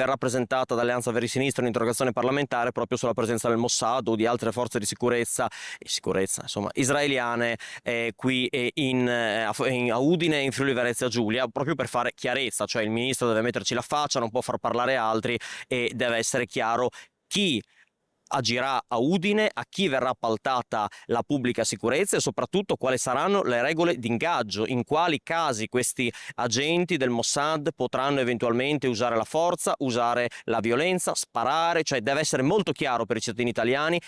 verrà presentata da Alleanza Verdi e Sinistra un'interrogazione parlamentare proprio sulla presenza del Mossad o di altre forze di sicurezza insomma, israeliane qui a Udine e in Friuli Venezia Giulia, proprio per fare chiarezza, cioè il ministro deve metterci la faccia, non può far parlare altri e deve essere chiaro chi agirà a Udine, a chi verrà appaltata la pubblica sicurezza e soprattutto quali saranno le regole di ingaggio, in quali casi questi agenti del Mossad potranno eventualmente usare la forza, usare la violenza, sparare, cioè deve essere molto chiaro per i cittadini italiani.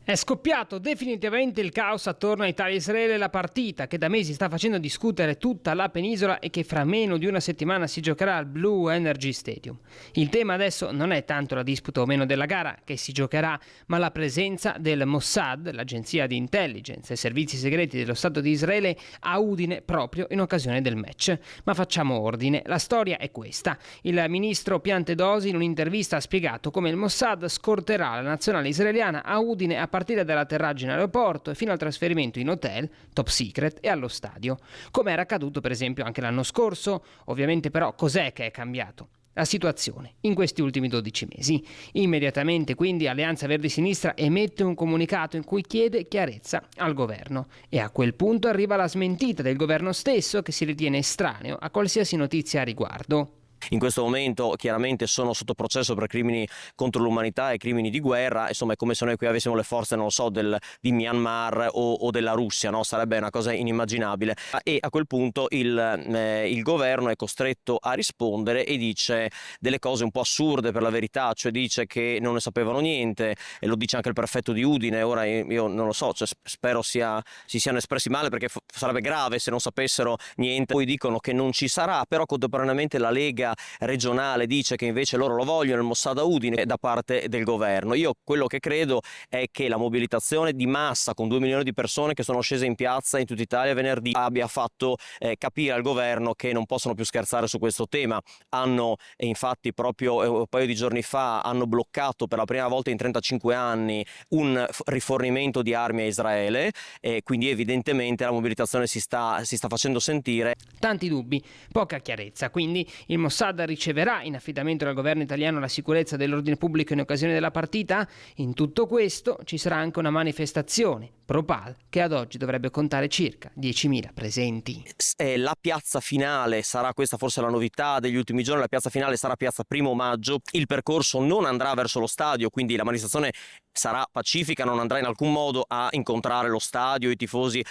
È scoppiato definitivamente il caos attorno a Italia-Israele, la partita che da mesi sta facendo discutere tutta la penisola e che fra meno di una settimana si giocherà al Blue Energy Stadium. Il tema adesso non è tanto la disputa o meno della gara che si giocherà, ma la presenza del Mossad, l'agenzia di intelligence e servizi segreti dello Stato di Israele, a Udine proprio in occasione del match. Ma facciamo ordine, la storia è questa. Il ministro Piantedosi in un'intervista ha spiegato come il Mossad scorterà la nazionale israeliana a Udine a partire dall'atterraggio in aeroporto e fino al trasferimento in hotel, top secret e allo stadio, come era accaduto per esempio anche l'anno scorso. Ovviamente però cos'è che è cambiato? La situazione in questi ultimi 12 mesi. Immediatamente quindi Alleanza Verdi e Sinistra emette un comunicato in cui chiede chiarezza al governo e a quel punto arriva la smentita del governo stesso che si ritiene estraneo a qualsiasi notizia a riguardo. In questo momento chiaramente sono sotto processo per crimini contro l'umanità e crimini di guerra, insomma è come se noi qui avessimo le forze, non lo so, di Myanmar o della Russia, no? Sarebbe una cosa inimmaginabile. E a quel punto il governo è costretto a rispondere e dice delle cose un po' assurde per la verità, cioè dice che non ne sapevano niente, e lo dice anche il prefetto di Udine. Ora io non lo so, cioè spero si siano espressi male, perché sarebbe grave se non sapessero niente. Poi dicono che non ci sarà, però contemporaneamente la Lega regionale dice che invece loro lo vogliono, il Mossad a Udine, da parte del governo. Io quello che credo è che la mobilitazione di massa con 2 milioni di persone che sono scese in piazza in tutta Italia venerdì abbia fatto capire al governo che non possono più scherzare su questo tema. Hanno infatti proprio un paio di giorni fa hanno bloccato per la prima volta in 35 anni un rifornimento di armi a Israele, e quindi evidentemente la mobilitazione si sta facendo sentire. Tanti dubbi, poca chiarezza, quindi il Mossad riceverà in affidamento dal governo italiano la sicurezza dell'ordine pubblico in occasione della partita? In tutto questo ci sarà anche una manifestazione pro-Pal che ad oggi dovrebbe contare circa 10.000 presenti. La piazza finale sarà, questa forse la novità degli ultimi giorni, la piazza finale sarà piazza 1° maggio, il percorso non andrà verso lo stadio, quindi la manifestazione sarà pacifica, non andrà in alcun modo a incontrare lo stadio, i tifosi